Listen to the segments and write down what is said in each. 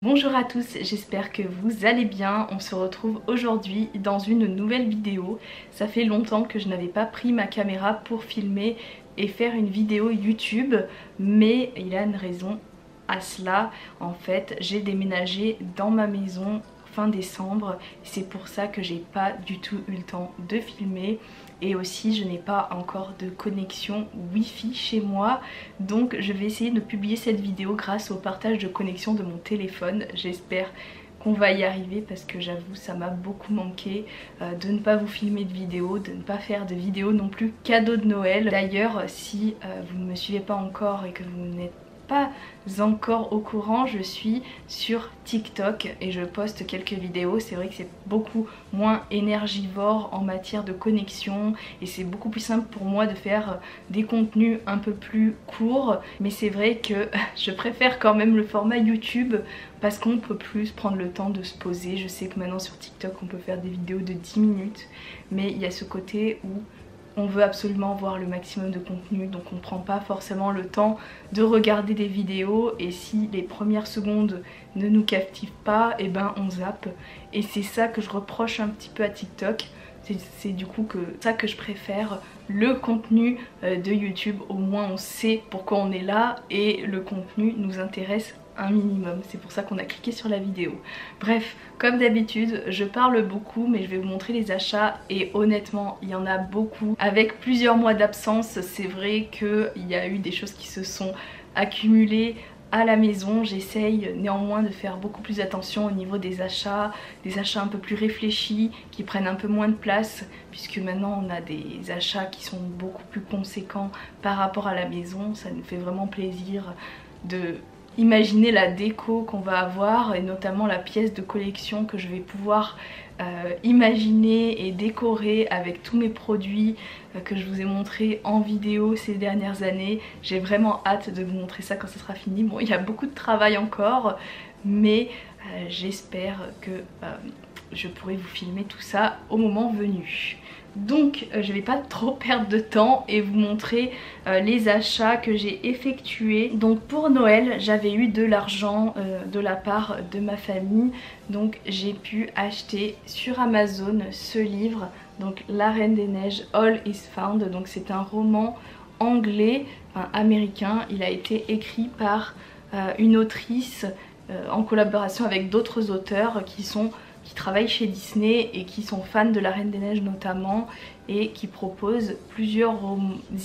Bonjour à tous, j'espère que vous allez bien. On se retrouve aujourd'hui dans une nouvelle vidéo. Ça fait longtemps que je n'avais pas pris ma caméra pour filmer et faire une vidéo YouTube, mais il y a une raison à cela. En fait, j'ai déménagé dans ma maison fin décembre, c'est pour ça que j'ai pas du tout eu le temps de filmer. Et aussi je n'ai pas encore de connexion Wi-Fi chez moi, donc je vais essayer de publier cette vidéo grâce au partage de connexion de mon téléphone. J'espère qu'on va y arriver parce que j'avoue ça m'a beaucoup manqué de ne pas vous filmer de vidéos, de ne pas faire de vidéos non plus cadeau de Noël. D'ailleurs si vous ne me suivez pas encore et que vous n'êtes pas encore au courant, je suis sur TikTok et je poste quelques vidéos. C'est vrai que c'est beaucoup moins énergivore en matière de connexion et c'est beaucoup plus simple pour moi de faire des contenus un peu plus courts, mais c'est vrai que je préfère quand même le format YouTube parce qu'on peut plus prendre le temps de se poser. Je sais que maintenant sur TikTok on peut faire des vidéos de 10 minutes, mais il y a ce côté où on veut absolument voir le maximum de contenu, donc on prend pas forcément le temps de regarder des vidéos, et si les premières secondes ne nous captivent pas, et ben on zappe. Et c'est ça que je reproche un petit peu à TikTok. C'est du coup ça que je préfère, le contenu de YouTube. Au moins on sait pourquoi on est là et le contenu nous intéresse un minimum, c'est pour ça qu'on a cliqué sur la vidéo. Bref, comme d'habitude je parle beaucoup, mais je vais vous montrer les achats et honnêtement il y en a beaucoup. Avec plusieurs mois d'absence, c'est vrai qu'il y a eu des choses qui se sont accumulées à la maison. J'essaye néanmoins de faire beaucoup plus attention au niveau des achats un peu plus réfléchis, qui prennent un peu moins de place, puisque maintenant on a des achats qui sont beaucoup plus conséquents par rapport à la maison. Ça nous fait vraiment plaisir de imaginer la déco qu'on va avoir, et notamment la pièce de collection que je vais pouvoir imaginer et décorer avec tous mes produits que je vous ai montré en vidéo ces dernières années. J'ai vraiment hâte de vous montrer ça quand ça sera fini. Bon, il y a beaucoup de travail encore, mais j'espère que je pourrai vous filmer tout ça au moment venu. Donc je vais pas trop perdre de temps et vous montrer les achats que j'ai effectués. Donc pour Noël j'avais eu de l'argent de la part de ma famille, donc j'ai pu acheter sur Amazon ce livre, donc La Reine des Neiges All is Found. Donc c'est un roman anglais, enfin américain. Il a été écrit par une autrice en collaboration avec d'autres auteurs qui travaillent chez Disney et qui sont fans de La Reine des Neiges notamment, et qui proposent plusieurs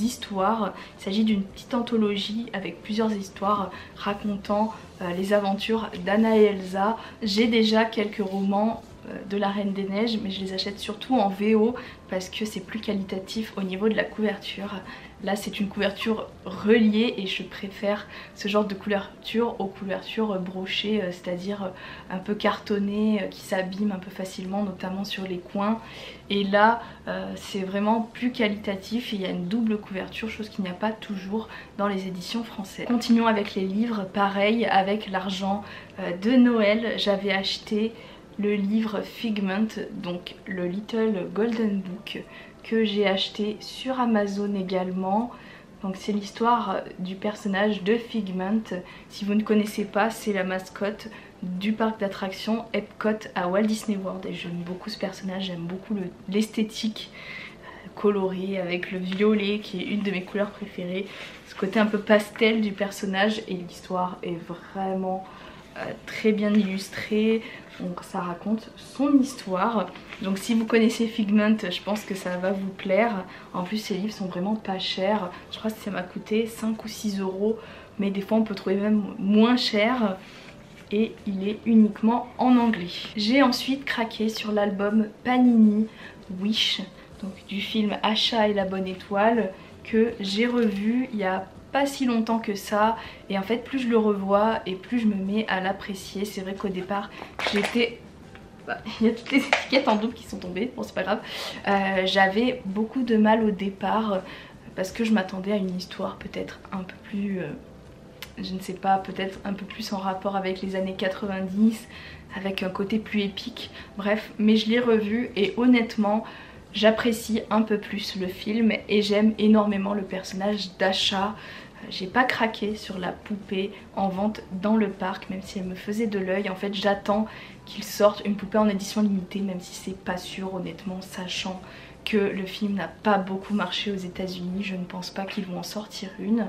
histoires. Il s'agit d'une petite anthologie avec plusieurs histoires racontant les aventures d'Anna et Elsa. J'ai déjà quelques romans de La Reine des Neiges, mais je les achète surtout en VO parce que c'est plus qualitatif au niveau de la couverture. Là c'est une couverture reliée et je préfère ce genre de couverture aux couvertures brochées, c'est-à-dire un peu cartonnées, qui s'abîment un peu facilement, notamment sur les coins. Et là c'est vraiment plus qualitatif et il y a une double couverture, chose qu'il n'y a pas toujours dans les éditions françaises. Continuons avec les livres. Pareil, avec l'argent de Noël j'avais acheté le livre Figment, donc le Little Golden Book, que j'ai acheté sur Amazon également. Donc c'est l'histoire du personnage de Figment. Si vous ne connaissez pas, c'est la mascotte du parc d'attractions Epcot à Walt Disney World, et j'aime beaucoup ce personnage, j'aime beaucoup l'esthétique colorée avec le violet qui est une de mes couleurs préférées, ce côté un peu pastel du personnage, et l'histoire est vraiment très bien illustrée. Donc ça raconte son histoire. Donc si vous connaissez Figment, je pense que ça va vous plaire. En plus ces livres sont vraiment pas chers. Je crois que ça m'a coûté 5 ou 6 euros, mais des fois on peut trouver même moins cher. Et il est uniquement en anglais. J'ai ensuite craqué sur l'album Panini Wish, donc du film Acha et la bonne étoile, que j'ai revu il y a pas si longtemps que ça, et en fait plus je le revois et plus je me mets à l'apprécier. C'est vrai qu'au départ j'étais... il y a toutes les étiquettes en double qui sont tombées, bon c'est pas grave. J'avais beaucoup de mal au départ parce que je m'attendais à une histoire peut-être un peu plus... je ne sais pas, peut-être un peu plus en rapport avec les années 90, avec un côté plus épique, bref. Mais je l'ai revu et honnêtement j'apprécie un peu plus le film et j'aime énormément le personnage d'Acha. J'ai pas craqué sur la poupée en vente dans le parc, même si elle me faisait de l'œil. En fait, j'attends qu'ils sortent une poupée en édition limitée, même si c'est pas sûr honnêtement, sachant que le film n'a pas beaucoup marché aux États-Unis. Je ne pense pas qu'ils vont en sortir une.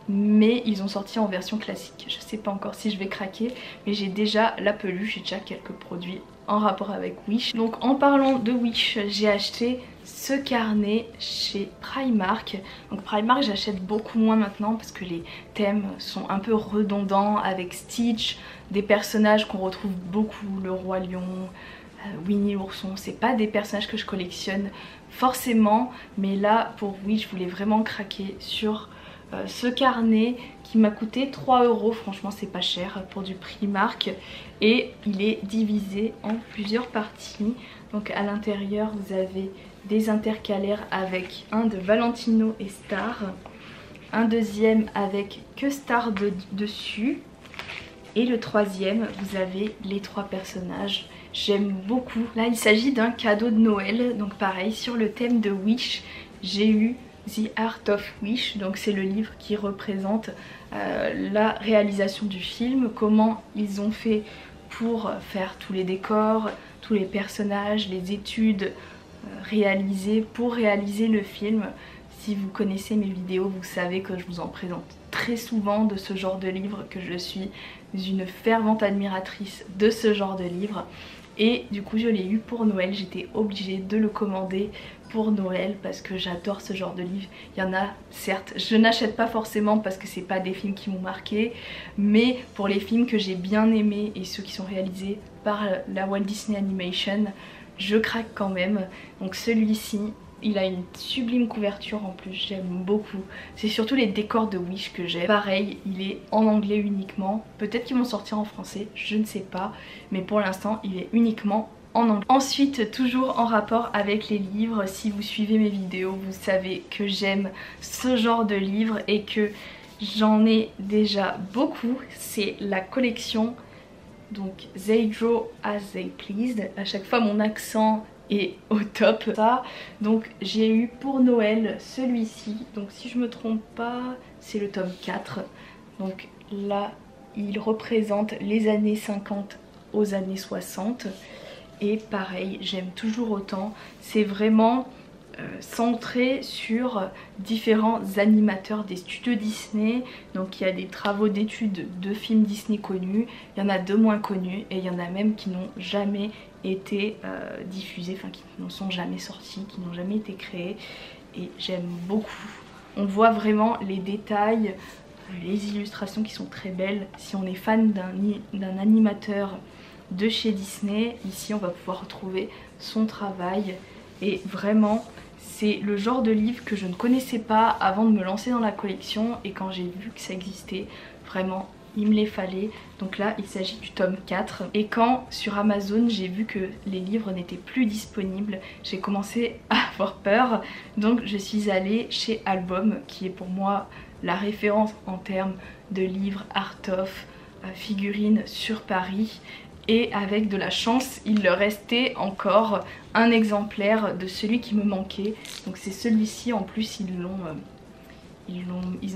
Mais ils ont sorti en version classique. Je sais pas encore si je vais craquer, mais j'ai déjà la peluche, j'ai déjà quelques produits en rapport avec Wish. Donc en parlant de Wish, j'ai acheté ce carnet chez Primark. Donc Primark, j'achète beaucoup moins maintenant parce que les thèmes sont un peu redondants avec Stitch, des personnages qu'on retrouve beaucoup, le Roi Lion, Winnie l'ourson. C'est pas des personnages que je collectionne forcément, mais là pour Wish, je voulais vraiment craquer sur ce carnet qui m'a coûté 3 €. Franchement c'est pas cher pour du Primark, et il est divisé en plusieurs parties. Donc à l'intérieur vous avez des intercalaires avec un de Valentino et Star, un deuxième avec que Star dessus, et le troisième vous avez les 3 personnages. J'aime beaucoup. Là il s'agit d'un cadeau de Noël, donc pareil sur le thème de Wish, j'ai eu The Art of Wish, donc c'est le livre qui représente la réalisation du film, comment ils ont fait pour faire tous les décors, tous les personnages, les études réalisées pour réaliser le film. Si vous connaissez mes vidéos, vous savez que je vous en présente très souvent de ce genre de livre, que je suis une fervente admiratrice de ce genre de livre. Et du coup je l'ai eu pour Noël, j'étais obligée de le commander pour Noël parce que j'adore ce genre de livre. Il y en a, certes, je n'achète pas forcément parce que c'est pas des films qui m'ont marqué, mais pour les films que j'ai bien aimés et ceux qui sont réalisés par la Walt Disney Animation, je craque quand même. Donc celui-ci, il a une sublime couverture en plus, j'aime beaucoup. C'est surtout les décors de Wish que j'aime. Pareil, il est en anglais uniquement. Peut-être qu'ils vont sortir en français, je ne sais pas. Mais pour l'instant, il est uniquement en anglais. Ensuite, toujours en rapport avec les livres, si vous suivez mes vidéos, vous savez que j'aime ce genre de livres et que j'en ai déjà beaucoup. C'est la collection, donc They Draw As They Pleased. À chaque fois mon accent est au top. Ça, donc j'ai eu pour Noël celui-ci, donc si je me trompe pas c'est le tome 4. Donc là il représente les années 50 aux années 60. Et pareil, j'aime toujours autant. C'est vraiment centré sur différents animateurs des studios Disney. Donc il y a des travaux d'études de films Disney connus, il y en a de moins connus et il y en a même qui n'ont jamais été diffusés, enfin qui n'en sont jamais sortis, qui n'ont jamais été créés. Et j'aime beaucoup. On voit vraiment les détails, les illustrations qui sont très belles. Si on est fan d'un animateur de chez Disney, ici on va pouvoir retrouver son travail. Et vraiment c'est le genre de livre que je ne connaissais pas avant de me lancer dans la collection, et quand j'ai vu que ça existait, vraiment il me les fallait. Donc là il s'agit du tome 4, et quand sur Amazon j'ai vu que les livres n'étaient plus disponibles, j'ai commencé à avoir peur. Donc je suis allée chez Album, qui est pour moi la référence en termes de livres art of, figurines sur Paris. Et avec de la chance, il leur restait encore un exemplaire de celui qui me manquait. Donc c'est celui-ci, en plus ils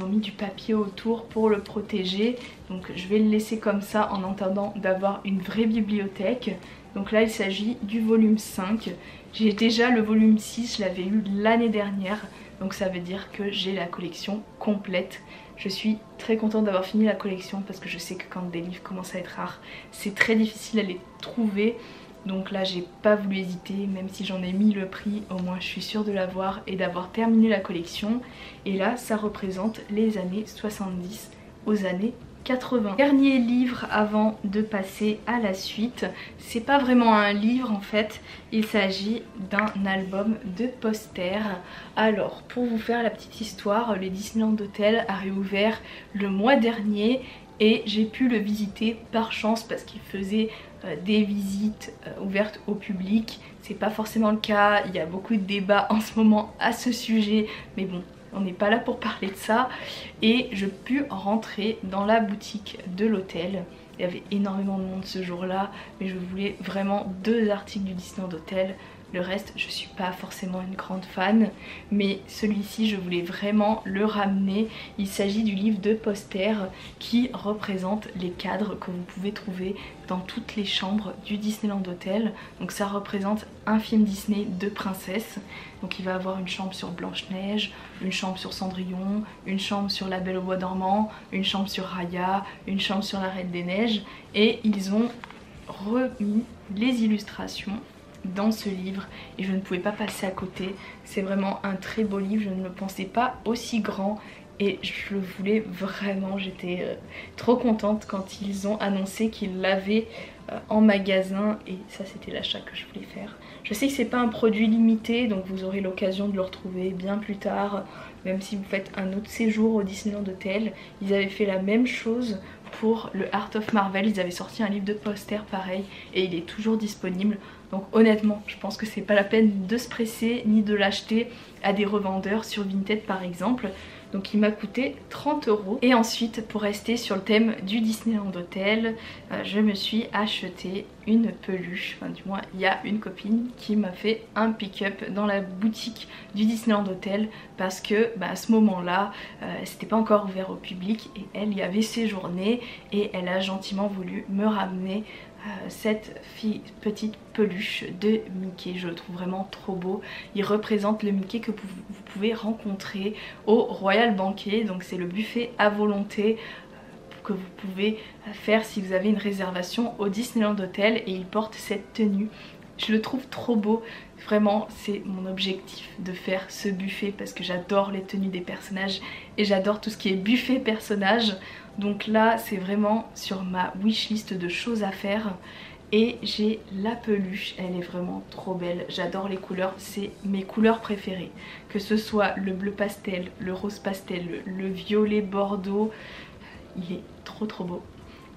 ont mis du papier autour pour le protéger. Donc je vais le laisser comme ça en attendant d'avoir une vraie bibliothèque. Donc là il s'agit du volume 5. J'ai déjà le volume 6, je l'avais eu l'année dernière. Donc ça veut dire que j'ai la collection complète. Je suis très contente d'avoir fini la collection parce que je sais que quand des livres commencent à être rares, c'est très difficile à les trouver. Donc là j'ai pas voulu hésiter, même si j'en ai mis le prix, au moins je suis sûre de l'avoir et d'avoir terminé la collection. Et là ça représente les années 70 aux années 80. Dernier livre avant de passer à la suite, c'est pas vraiment un livre en fait, il s'agit d'un album de posters. Alors pour vous faire la petite histoire, le Disneyland Hotel a réouvert le mois dernier et j'ai pu le visiter par chance parce qu'il faisait des visites ouvertes au public. C'est pas forcément le cas, il y a beaucoup de débats en ce moment à ce sujet, mais bon, on n'est pas là pour parler de ça. Et je pus rentrer dans la boutique de l'hôtel. Il y avait énormément de monde ce jour-là, mais je voulais vraiment 2 articles du Disneyland Hotel. Le reste je suis pas forcément une grande fan, mais celui-ci je voulais vraiment le ramener. Il s'agit du livre de poster qui représente les cadres que vous pouvez trouver dans toutes les chambres du Disneyland Hotel. Donc ça représente un film Disney de princesse. Donc il va avoir une chambre sur Blanche-Neige, une chambre sur Cendrillon, une chambre sur La Belle au Bois dormant, une chambre sur Raya, une chambre sur la Reine des Neiges. Et ils ont remis les illustrations dans ce livre et je ne pouvais pas passer à côté. C'est vraiment un très beau livre, je ne le pensais pas aussi grand et je le voulais vraiment. J'étais trop contente quand ils ont annoncé qu'ils l'avaient en magasin et ça c'était l'achat que je voulais faire. Je sais que c'est pas un produit limité donc vous aurez l'occasion de le retrouver bien plus tard, même si vous faites un autre séjour au Disneyland Hotel. Ils avaient fait la même chose pour le Art of Marvel, ils avaient sorti un livre de poster pareil et il est toujours disponible. Donc honnêtement je pense que c'est pas la peine de se presser ni de l'acheter à des revendeurs sur Vinted par exemple. Donc il m'a coûté 30 €. Et ensuite pour rester sur le thème du Disneyland Hotel, je me suis acheté une peluche. Enfin du moins il y a une copine qui m'a fait un pick-up dans la boutique du Disneyland Hotel parce que à ce moment là c'était pas encore ouvert au public et elle y avait séjourné et elle a gentiment voulu me ramener cette petite peluche de Mickey. Je le trouve vraiment trop beau. Il représente le Mickey que vous pouvez rencontrer au Royal Banquet. Donc c'est le buffet à volonté que vous pouvez faire si vous avez une réservation au Disneyland Hotel et il porte cette tenue. Je le trouve trop beau. Vraiment c'est mon objectif de faire ce buffet parce que j'adore les tenues des personnages et j'adore tout ce qui est buffet personnage. Donc là c'est vraiment sur ma wishlist de choses à faire. Et j'ai la peluche, elle est vraiment trop belle. J'adore les couleurs, c'est mes couleurs préférées. Que ce soit le bleu pastel, le rose pastel, le violet bordeaux, il est trop beau.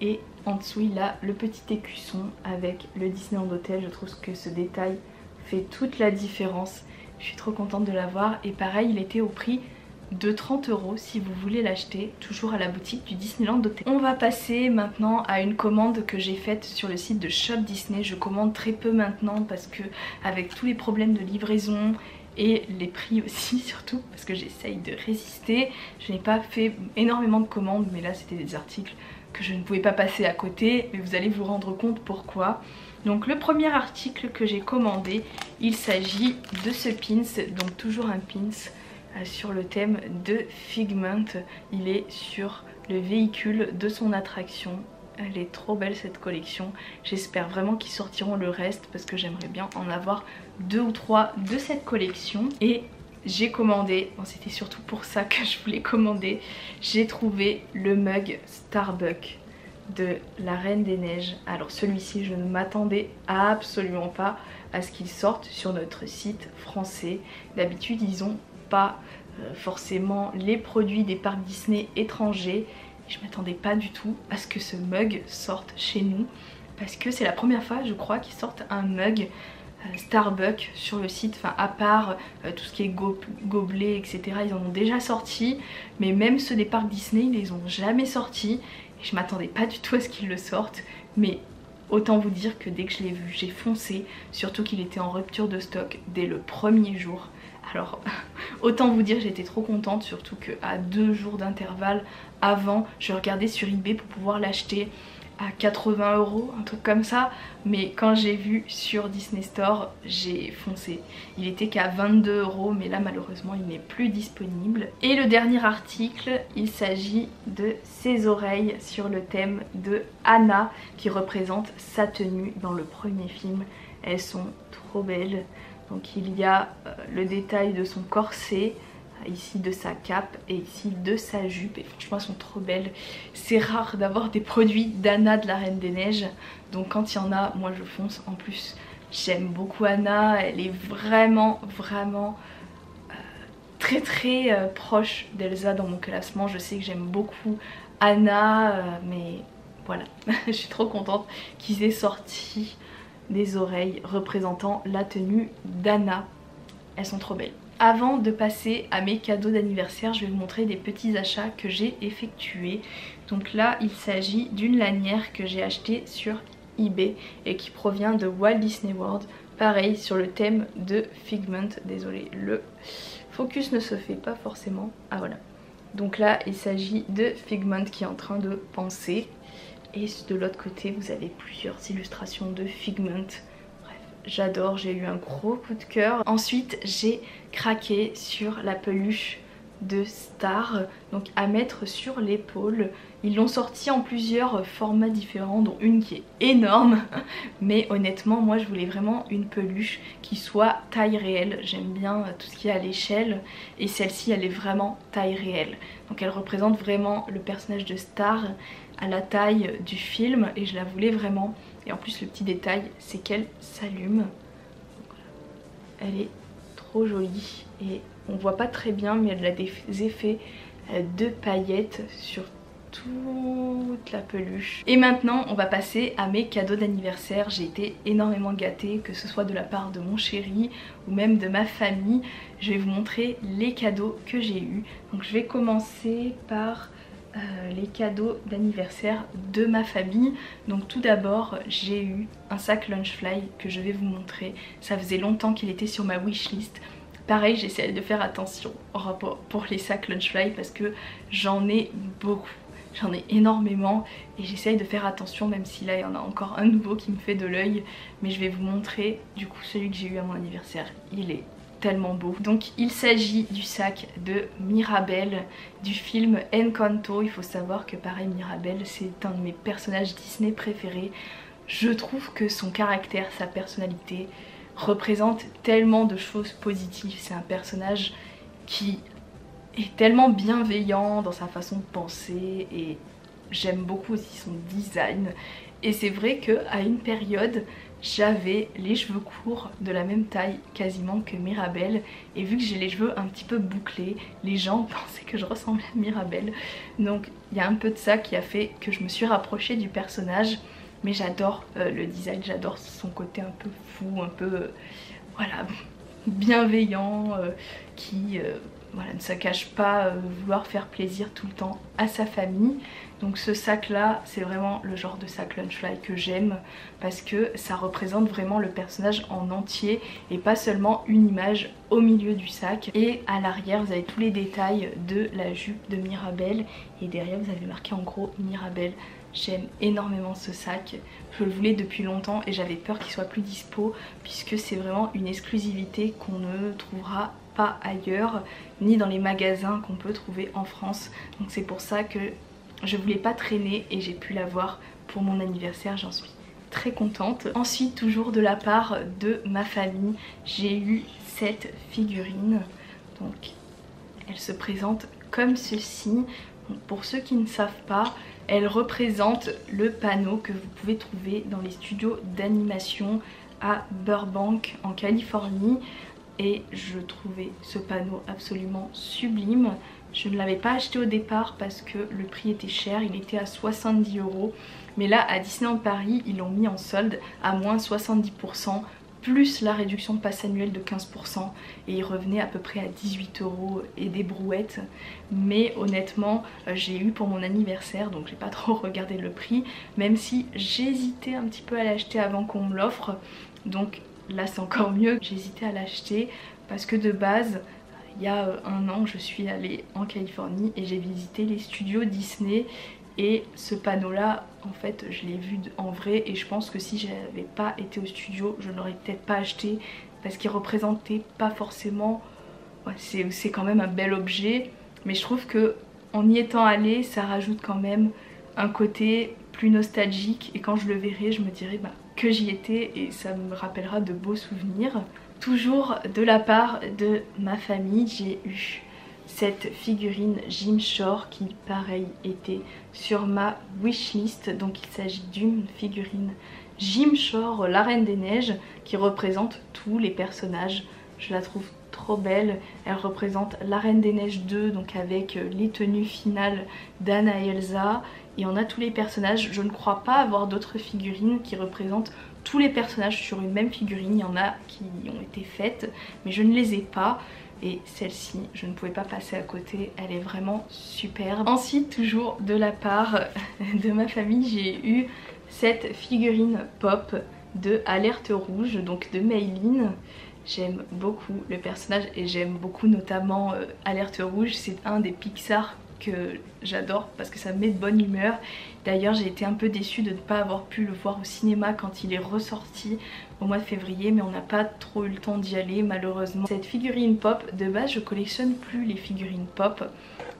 Et en dessous il a le petit écusson avec le Disneyland Hotel. Je trouve que ce détail fait toute la différence. Je suis trop contente de l'avoir et pareil il était au prix de 30 € si vous voulez l'acheter, toujours à la boutique du Disneyland Hotel. On va passer maintenant à une commande que j'ai faite sur le site de Shop Disney. Je commande très peu maintenant parce que avec tous les problèmes de livraison et les prix aussi surtout parce que j'essaye de résister, je n'ai pas fait énormément de commandes mais là c'était des articles que je ne pouvais pas passer à côté et vous allez vous rendre compte pourquoi. Donc le premier article que j'ai commandé, il s'agit de ce pins, donc toujours un pins sur le thème de Figment. Il est sur le véhicule de son attraction. Elle est trop belle cette collection. J'espère vraiment qu'ils sortiront le reste parce que j'aimerais bien en avoir 2 ou 3 de cette collection. Et j'ai commandé, bon, c'était surtout pour ça que je voulais commander, j'ai trouvé le mug Starbucks de la Reine des Neiges. Alors celui-ci je ne m'attendais absolument pas à ce qu'il sorte sur notre site français. D'habitude ils ont pas forcément les produits des parcs Disney étrangers. Je m'attendais pas du tout à ce que ce mug sorte chez nous parce que c'est la première fois je crois qu'ils sortent un mug Starbucks sur le site, enfin à part tout ce qui est gobelets etc, ils en ont déjà sorti, mais même ceux des parcs Disney ils les ont jamais sortis et je m'attendais pas du tout à ce qu'ils le sortent. Mais autant vous dire que dès que je l'ai vu j'ai foncé, surtout qu'il était en rupture de stock dès le premier jour. Alors autant vous dire j'étais trop contente, surtout qu'à 2 jours d'intervalle avant je regardais sur eBay pour pouvoir l'acheter à 80 €, un truc comme ça, mais quand j'ai vu sur Disney Store j'ai foncé. Il était qu'à 22 € mais là malheureusement il n'est plus disponible. Et le dernier article, il s'agit de ses oreilles sur le thème de Anna qui représente sa tenue dans le premier film. Elles sont trop belles. Donc il y a le détail de son corset, ici de sa cape et ici de sa jupe, et franchement elles sont trop belles. C'est rare d'avoir des produits d'Anna de la Reine des Neiges, donc quand il y en a moi je fonce. En plus j'aime beaucoup Anna, elle est vraiment très proche d'Elsa dans mon classement. Je sais que j'aime beaucoup Anna mais voilà je suis trop contente qu'ils aient sorti des oreilles représentant la tenue d'Anna. Elles sont trop belles. Avant de passer à mes cadeaux d'anniversaire, je vais vous montrer des petits achats que j'ai effectués. Donc là il s'agit d'une lanière que j'ai achetée sur eBay et qui provient de Walt Disney World. Pareil sur le thème de Figment. Désolée, le focus ne se fait pas forcément. Ah voilà. Donc là il s'agit de Figment qui est en train de penser. Et de l'autre côté vous avez plusieurs illustrations de Figment. Bref, j'adore, j'ai eu un gros coup de cœur. Ensuite j'ai craqué sur la peluche de Star, donc à mettre sur l'épaule. Ils l'ont sorti en plusieurs formats différents, dont une qui est énorme, mais honnêtement moi je voulais vraiment une peluche qui soit taille réelle. J'aime bien tout ce qui est à l'échelle et celle-ci elle est vraiment taille réelle, donc elle représente vraiment le personnage de Star à la taille du film et je la voulais vraiment. Et en plus le petit détail c'est qu'elle s'allume, elle est trop jolie et on voit pas très bien mais elle a des effets de paillettes sur toute la peluche. Et maintenant on va passer à mes cadeaux d'anniversaire. J'ai été énormément gâtée, que ce soit de la part de mon chéri ou même de ma famille. Je vais vous montrer les cadeaux que j'ai eus. Donc je vais commencer par les cadeaux d'anniversaire de ma famille. Donc tout d'abord j'ai eu un sac Lunchfly que je vais vous montrer. Ça faisait longtemps qu'il était sur ma wishlist. Pareil, j'essaie de faire attention en rapport pour les sacs Lunchfly parce que j'en ai beaucoup. J'en ai énormément et j'essaye de faire attention, même si là il y en a encore un nouveau qui me fait de l'œil. Mais je vais vous montrer du coup celui que j'ai eu à mon anniversaire. Il est tellement beau. Donc il s'agit du sac de Mirabel du film Encanto. Il faut savoir que pareil, Mirabel c'est un de mes personnages Disney préférés. Je trouve que son caractère, sa personnalité représente tellement de choses positives. C'est un personnage qui est tellement bienveillant dans sa façon de penser et j'aime beaucoup aussi son design. Et c'est vrai qu'à une période j'avais les cheveux courts de la même taille quasiment que Mirabel et vu que j'ai les cheveux un petit peu bouclés, les gens pensaient que je ressemblais à Mirabel. Donc il y a un peu de ça qui a fait que je me suis rapprochée du personnage. Mais j'adore le design, j'adore son côté un peu fou, un peu voilà, bienveillant, qui voilà, ne se cache pas vouloir faire plaisir tout le temps à sa famille. Donc ce sac là c'est vraiment le genre de sac Lunchfly que j'aime parce que ça représente vraiment le personnage en entier et pas seulement une image au milieu du sac. Et à l'arrière vous avez tous les détails de la jupe de Mirabel et derrière vous avez marqué en gros Mirabel. J'aime énormément ce sac, je le voulais depuis longtemps et j'avais peur qu'il soit plus dispo puisque c'est vraiment une exclusivité qu'on ne trouvera pas ailleurs ni dans les magasins qu'on peut trouver en France. Donc c'est pour ça que je voulais pas traîner et j'ai pu l'avoir pour mon anniversaire, j'en suis très contente. Ensuite toujours de la part de ma famille, j'ai eu cette figurine. Donc elle se présente comme ceci. Donc, pour ceux qui ne savent pas, elle représente le panneau que vous pouvez trouver dans les studios d'animation à Burbank en Californie. Et je trouvais ce panneau absolument sublime. Je ne l'avais pas acheté au départ parce que le prix était cher, il était à 70 €. Mais là à Disneyland Paris ils l'ont mis en solde à moins 70%. Plus la réduction de passe annuelle de 15% et il revenait à peu près à 18 € et des brouettes. Mais honnêtement j'ai eu pour mon anniversaire donc j'ai pas trop regardé le prix, même si j'hésitais un petit peu à l'acheter avant qu'on me l'offre. Donc là c'est encore mieux, j'hésitais à l'acheter parce que de base il y a un an je suis allée en Californie et j'ai visité les studios Disney. Et ce panneau là en fait je l'ai vu en vrai et je pense que si j'avais pas été au studio je ne l'aurais peut-être pas acheté parce qu'il représentait pas forcément, ouais, c'est quand même un bel objet mais je trouve que en y étant allée ça rajoute quand même un côté plus nostalgique et quand je le verrai je me dirai bah, que j'y étais et ça me rappellera de beaux souvenirs. Toujours de la part de ma famille j'ai eu cette figurine Jim Shore qui pareil était sur ma wishlist. Donc il s'agit d'une figurine Jim Shore, la Reine des Neiges, qui représente tous les personnages. Je la trouve trop belle, elle représente la Reine des Neiges 2 donc avec les tenues finales d'Anna et Elsa et on a tous les personnages. Je ne crois pas avoir d'autres figurines qui représentent tous les personnages sur une même figurine, il y en a qui ont été faites mais je ne les ai pas. Et celle-ci, je ne pouvais pas passer à côté, elle est vraiment superbe. Ensuite, toujours de la part de ma famille, j'ai eu cette figurine pop de Alerte Rouge, donc de Maylin. J'aime beaucoup le personnage et j'aime beaucoup notamment Alerte Rouge. C'est un des Pixar que j'adore parce que ça me met de bonne humeur. D'ailleurs j'ai été un peu déçue de ne pas avoir pu le voir au cinéma quand il est ressorti au mois de février, mais on n'a pas trop eu le temps d'y aller malheureusement. Cette figurine pop, de base je collectionne plus les figurines pop,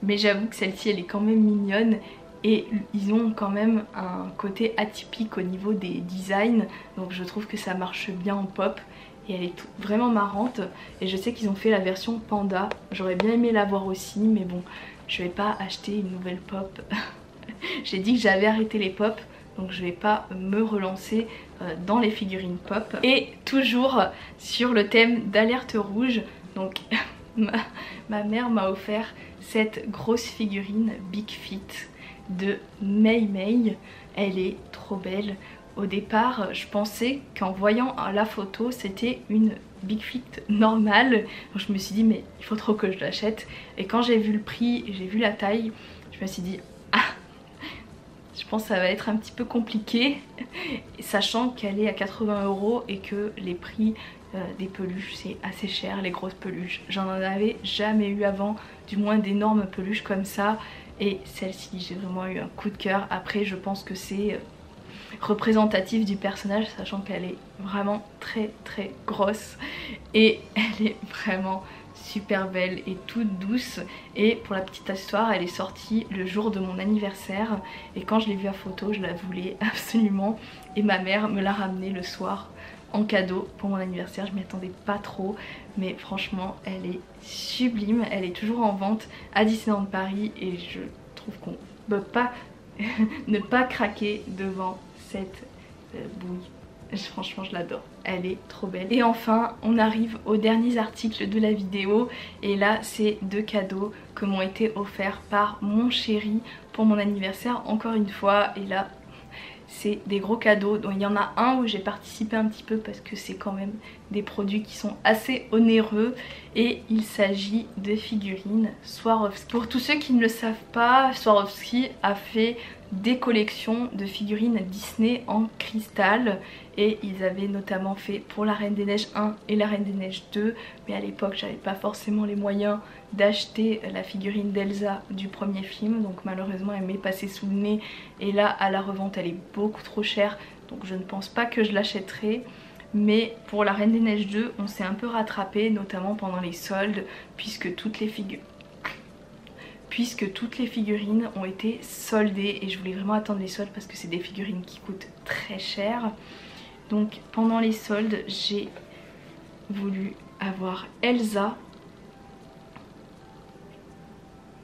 mais j'avoue que celle-ci elle est quand même mignonne et ils ont quand même un côté atypique au niveau des designs, donc je trouve que ça marche bien en pop. Et elle est vraiment marrante et je sais qu'ils ont fait la version panda, j'aurais bien aimé la voir aussi, mais bon, je vais pas acheter une nouvelle pop. J'ai dit que j'avais arrêté les pop, donc je vais pas me relancer dans les figurines pop. Et toujours sur le thème d'Alerte Rouge, donc ma mère m'a offert cette grosse figurine Big Fit de Mei Mei. Elle est trop belle. Au départ, je pensais qu'en voyant la photo, c'était une Big Fit normale. Donc je me suis dit, mais il faut trop que je l'achète. Et quand j'ai vu le prix et j'ai vu la taille, je me suis dit, ah, je pense que ça va être un petit peu compliqué. Sachant qu'elle est à 80 € et que les prix des peluches, c'est assez cher, les grosses peluches. J'en avais jamais eu avant, du moins d'énormes peluches comme ça. Et celle-ci, j'ai vraiment eu un coup de cœur. Après, je pense que c'est représentative du personnage, sachant qu'elle est vraiment très grosse et elle est vraiment super belle et toute douce. Et pour la petite histoire, elle est sortie le jour de mon anniversaire et quand je l'ai vue à photo, je la voulais absolument et ma mère me l'a ramenée le soir en cadeau pour mon anniversaire. Je m'y attendais pas trop, mais franchement elle est sublime. Elle est toujours en vente à Disneyland Paris et je trouve qu'on peut pas ne pas craquer devant cette bouille. Franchement je l'adore, elle est trop belle. Et enfin on arrive aux derniers articles de la vidéo et là c'est 2 cadeaux que m'ont été offerts par mon chéri pour mon anniversaire encore une fois. Et là c'est des gros cadeaux, donc il y en a un où j'ai participé un petit peu parce que c'est quand même des produits qui sont assez onéreux et il s'agit de figurines Swarovski. Pour tous ceux qui ne le savent pas, Swarovski a fait des collections de figurines Disney en cristal et ils avaient notamment fait pour la Reine des Neiges 1 et la Reine des Neiges 2, mais à l'époque j'avais pas forcément les moyens d'acheter la figurine d'Elsa du premier film, donc malheureusement elle m'est passée sous le nez et là à la revente elle est beaucoup trop chère, donc je ne pense pas que je l'achèterai. Mais pour la Reine des Neiges 2 on s'est un peu rattrapé, notamment pendant les soldes, puisque toutes les figurines ont été soldées et je voulais vraiment attendre les soldes parce que c'est des figurines qui coûtent très cher. Donc pendant les soldes j'ai voulu avoir Elsa,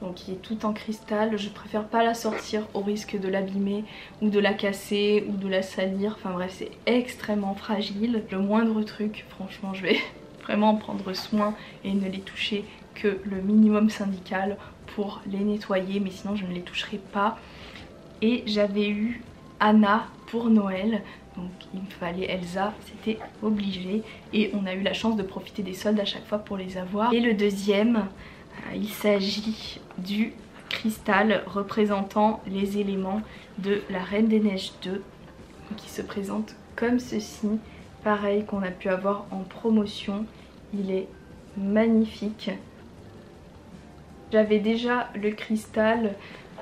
donc qui est toute en cristal. Je préfère pas la sortir au risque de l'abîmer ou de la casser ou de la salir, enfin bref c'est extrêmement fragile. Le moindre truc, franchement je vais vraiment en prendre soin et ne les toucher que le minimum syndical pour les nettoyer, mais sinon je ne les toucherai pas. Et j'avais eu Anna pour Noël, donc il me fallait Elsa, c'était obligé et on a eu la chance de profiter des soldes à chaque fois pour les avoir. Et le deuxième, il s'agit du cristal représentant les éléments de la Reine des Neiges 2 qui se présente comme ceci, pareil qu'on a pu avoir en promotion. Il est magnifique. J'avais déjà le cristal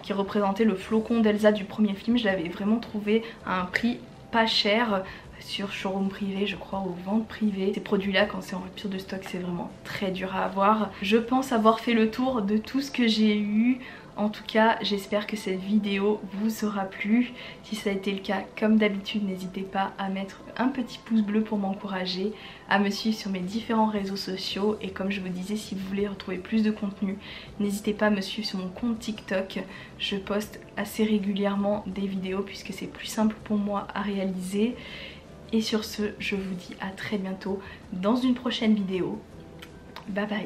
qui représentait le flocon d'Elsa du premier film, je l'avais vraiment trouvé à un prix pas cher sur showroom privé, je crois, ou vente privée. Ces produits là quand c'est en rupture de stock c'est vraiment très dur à avoir. Je pense avoir fait le tour de tout ce que j'ai eu. En tout cas j'espère que cette vidéo vous aura plu. Si ça a été le cas, comme d'habitude n'hésitez pas à mettre un petit pouce bleu pour m'encourager, à me suivre sur mes différents réseaux sociaux et comme je vous disais, si vous voulez retrouver plus de contenu, n'hésitez pas à me suivre sur mon compte TikTok. Je poste assez régulièrement des vidéos puisque c'est plus simple pour moi à réaliser. Et sur ce, je vous dis à très bientôt dans une prochaine vidéo. Bye bye.